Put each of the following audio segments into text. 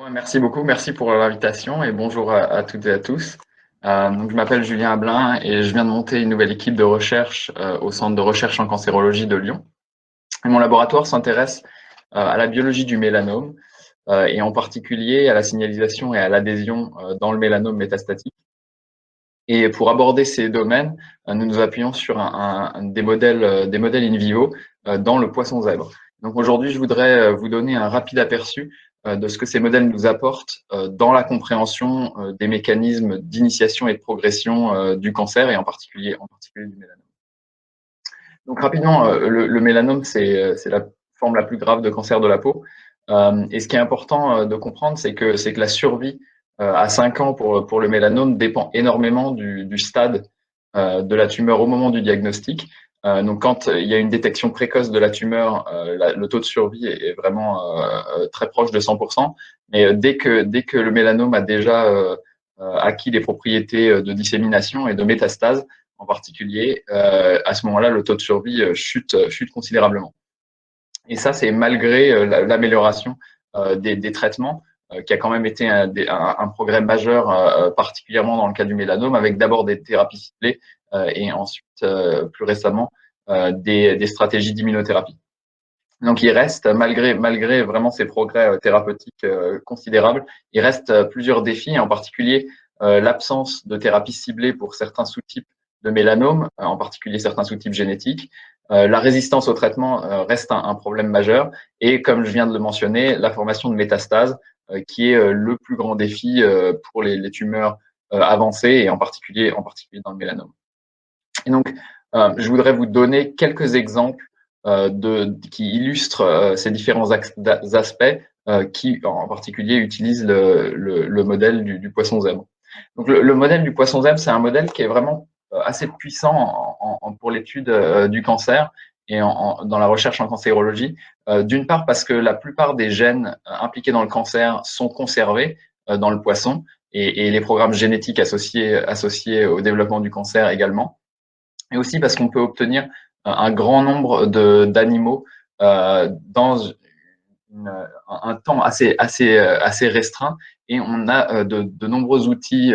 Ouais, merci beaucoup, merci pour l'invitation et bonjour à toutes et à tous. Je m'appelle Julien Ablin et je viens de monter une nouvelle équipe de recherche au Centre de recherche en cancérologie de Lyon. Et mon laboratoire s'intéresse à la biologie du mélanome et en particulier à la signalisation et à l'adhésion dans le mélanome métastatique. Et pour aborder ces domaines, nous nous appuyons sur des modèles in vivo dans le poisson zèbre. Donc aujourd'hui, je voudrais vous donner un rapide aperçu de ce que ces modèles nous apportent dans la compréhension des mécanismes d'initiation et de progression du cancer et en particulier du mélanome. Donc rapidement, le mélanome, c'est la forme la plus grave de cancer de la peau. Et ce qui est important de comprendre, c'est que la survie à 5 ans pour le mélanome dépend énormément du stade de la tumeur au moment du diagnostic. Donc quand il y a une détection précoce de la tumeur, le taux de survie est vraiment très proche de 100%. Mais dès que le mélanome a déjà acquis les propriétés de dissémination et de métastase, en particulier, à ce moment-là, le taux de survie chute considérablement. Et ça, c'est malgré l'amélioration des traitements, qui a quand même été un progrès majeur, particulièrement dans le cas du mélanome, avec d'abord des thérapies ciblées et ensuite, plus récemment, des stratégies d'immunothérapie. Donc, il reste, malgré vraiment ces progrès thérapeutiques considérables, il reste plusieurs défis, en particulier l'absence de thérapie ciblée pour certains sous-types de mélanome, en particulier certains sous-types génétiques. La résistance au traitement reste un problème majeur. Et comme je viens de le mentionner, la formation de métastases, qui est le plus grand défi pour les tumeurs avancées, et en particulier dans le mélanome. Et donc, je voudrais vous donner quelques exemples qui illustrent ces différents aspects qui, en particulier, utilisent le modèle du poisson zèbre. Donc, le modèle du poisson zèbre, c'est un modèle qui est vraiment assez puissant pour l'étude du cancer et dans la recherche en cancérologie. D'une part, parce que la plupart des gènes impliqués dans le cancer sont conservés dans le poisson et les programmes génétiques associés au développement du cancer également. Et aussi parce qu'on peut obtenir un grand nombre d'animaux dans un temps assez restreint, et on a de nombreux outils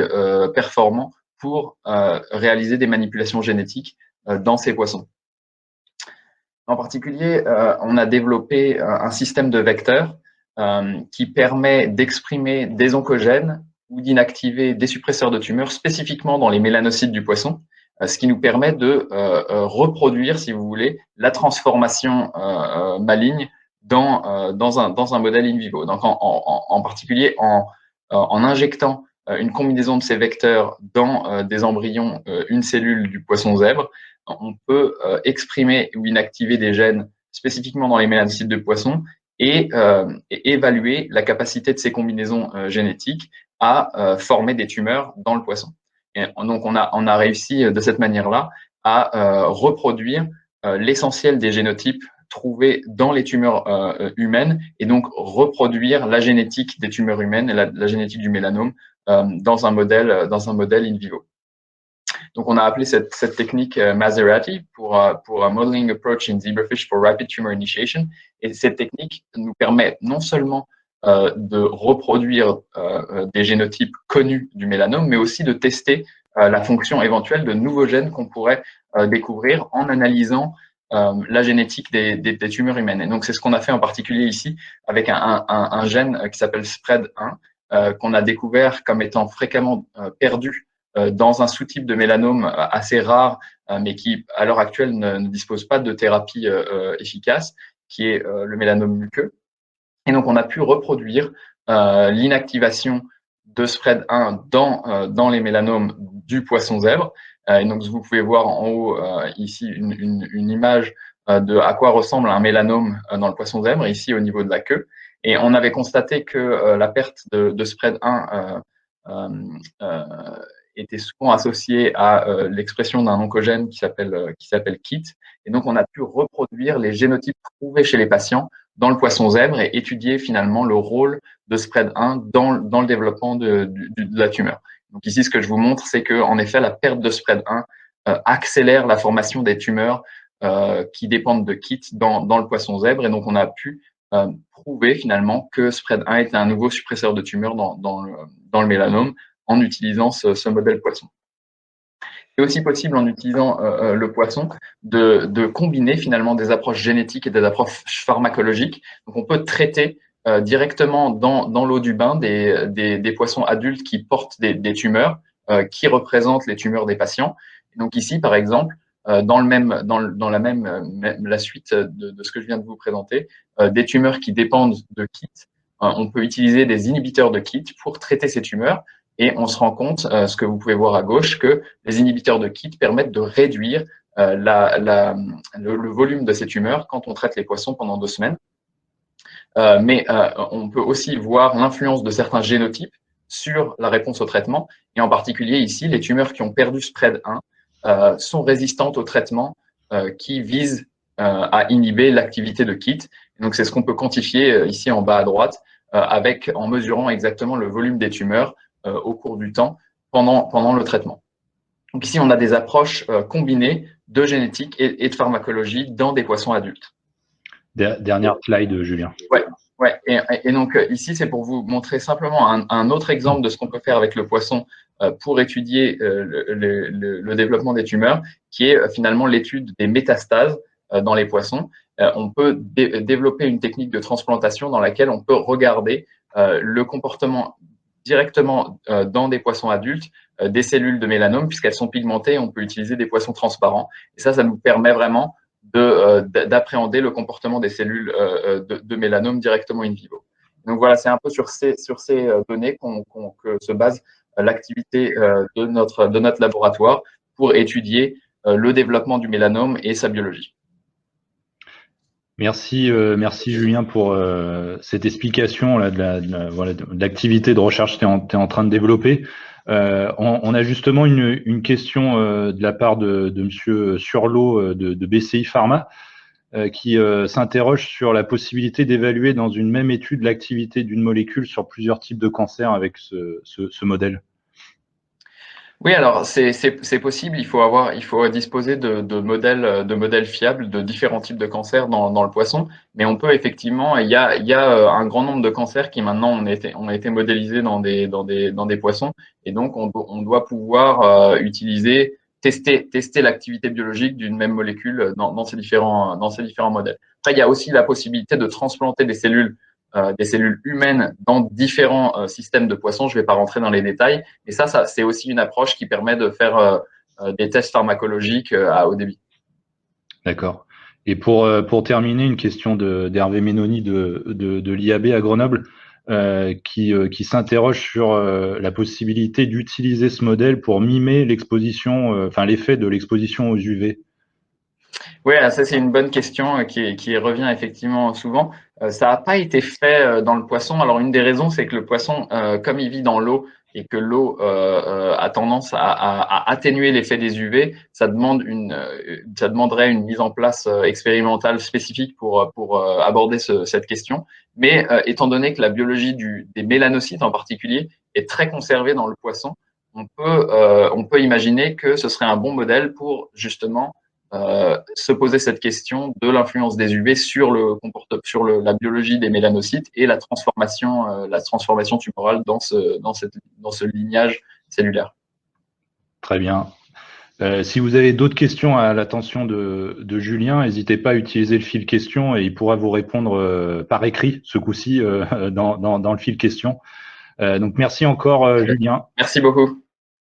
performants pour réaliser des manipulations génétiques dans ces poissons. En particulier, on a développé un système de vecteurs qui permet d'exprimer des oncogènes ou d'inactiver des suppresseurs de tumeurs spécifiquement dans les mélanocytes du poisson, ce qui nous permet de reproduire, si vous voulez, la transformation maligne dans un modèle in vivo. Donc, en particulier, en injectant une combinaison de ces vecteurs dans des embryons, une cellule du poisson zèbre, on peut exprimer ou inactiver des gènes spécifiquement dans les mélanocytes de poisson et évaluer la capacité de ces combinaisons génétiques à former des tumeurs dans le poisson. Et donc, on a réussi de cette manière-là à reproduire l'essentiel des génotypes trouvés dans les tumeurs humaines, et donc reproduire la génétique des tumeurs humaines et la génétique du mélanome dans un modèle in vivo. Donc, on a appelé cette technique Maserati pour un Modeling Approach in Zebrafish for Rapid Tumor Initiation. Et cette technique nous permet non seulement de reproduire des génotypes connus du mélanome, mais aussi de tester la fonction éventuelle de nouveaux gènes qu'on pourrait découvrir en analysant la génétique des tumeurs humaines. Et donc, c'est ce qu'on a fait en particulier ici avec un gène qui s'appelle SPRED1, qu'on a découvert comme étant fréquemment perdu dans un sous-type de mélanome assez rare, mais qui, à l'heure actuelle, ne dispose pas de thérapie efficace, qui est le mélanome muqueux. Et donc, on a pu reproduire l'inactivation de SPRED1 dans les mélanomes du poisson zèbre. Et donc, vous pouvez voir en haut ici une image de à quoi ressemble un mélanome dans le poisson zèbre, ici au niveau de la queue. Et on avait constaté que la perte de SPRED1 était souvent associée à l'expression d'un oncogène qui s'appelle KIT. Et donc, on a pu reproduire les génotypes trouvés chez les patients dans le poisson zèbre et étudier finalement le rôle de SPRED1 dans le développement de la tumeur. Donc ici, ce que je vous montre, c'est que en effet, la perte de SPRED1 accélère la formation des tumeurs qui dépendent de KIT dans le poisson zèbre. Et donc, on a pu prouvé finalement que spread 1 était un nouveau suppresseur de tumeur dans le mélanome en utilisant ce modèle poisson. C'est aussi possible en utilisant le poisson de combiner finalement des approches génétiques et des approches pharmacologiques. Donc on peut traiter directement dans l'eau du bain des poissons adultes qui portent des tumeurs qui représentent les tumeurs des patients. Et donc ici, par exemple, dans la suite de ce que je viens de vous présenter, des tumeurs qui dépendent de KIT, on peut utiliser des inhibiteurs de KIT pour traiter ces tumeurs. Et on se rend compte, ce que vous pouvez voir à gauche, que les inhibiteurs de KIT permettent de réduire le volume de ces tumeurs quand on traite les poissons pendant 2 semaines. Mais on peut aussi voir l'influence de certains génotypes sur la réponse au traitement. Et en particulier ici, les tumeurs qui ont perdu spread 1 sont résistantes au traitement qui vise à inhiber l'activité de KIT. Et donc c'est ce qu'on peut quantifier ici en bas à droite en mesurant exactement le volume des tumeurs au cours du temps pendant le traitement. Donc ici, on a des approches combinées de génétique et de pharmacologie dans des poissons adultes. Dernière slide, Julien. Ouais. Et donc ici, c'est pour vous montrer simplement un autre exemple de ce qu'on peut faire avec le poisson pour étudier le développement des tumeurs, qui est finalement l'étude des métastases dans les poissons. On peut développer une technique de transplantation dans laquelle on peut regarder le comportement directement dans des poissons adultes des cellules de mélanome, puisqu'elles sont pigmentées, on peut utiliser des poissons transparents. Et ça nous permet vraiment d'appréhender le comportement des cellules de mélanome directement in vivo. Donc voilà, c'est un peu sur ces données que se base l'activité de notre laboratoire pour étudier le développement du mélanome et sa biologie. Merci Julien pour cette explication là, de l'activité de recherche que tu es en train de développer. On a justement une question de la part de Monsieur Surlot de BCI Pharma qui s'interroge sur la possibilité d'évaluer dans une même étude l'activité d'une molécule sur plusieurs types de cancers avec ce modèle. Oui, alors c'est possible. Il faut disposer de modèles fiables de différents types de cancers dans le poisson. Mais on peut effectivement, il y a un grand nombre de cancers qui maintenant ont été modélisés dans des poissons. Et donc on doit pouvoir tester l'activité biologique d'une même molécule dans ces différents modèles. Après, il y a aussi la possibilité de transplanter des cellules humaines dans différents systèmes de poissons. Je ne vais pas rentrer dans les détails. Et ça c'est aussi une approche qui permet de faire des tests pharmacologiques à haut débit. D'accord. Et pour terminer, une question d'Hervé Ménoni de l'IAB à Grenoble qui s'interroge sur la possibilité d'utiliser ce modèle pour mimer l'exposition, l'effet de l'exposition aux UV. Oui, ça c'est une bonne question qui revient effectivement souvent. Ça n'a pas été fait dans le poisson. Alors une des raisons, c'est que le poisson, comme il vit dans l'eau et que l'eau a tendance à atténuer l'effet des UV, ça demanderait une mise en place expérimentale spécifique pour aborder cette question. Mais étant donné que la biologie des mélanocytes en particulier est très conservée dans le poisson, on peut imaginer que ce serait un bon modèle pour justement se poser cette question de l'influence des UV sur la biologie des mélanocytes et la transformation tumorale dans ce lignage cellulaire. Très bien. Si vous avez d'autres questions à l'attention de Julien, n'hésitez pas à utiliser le fil question et il pourra vous répondre par écrit ce coup-ci dans le fil question. Donc merci encore Julien. Merci beaucoup.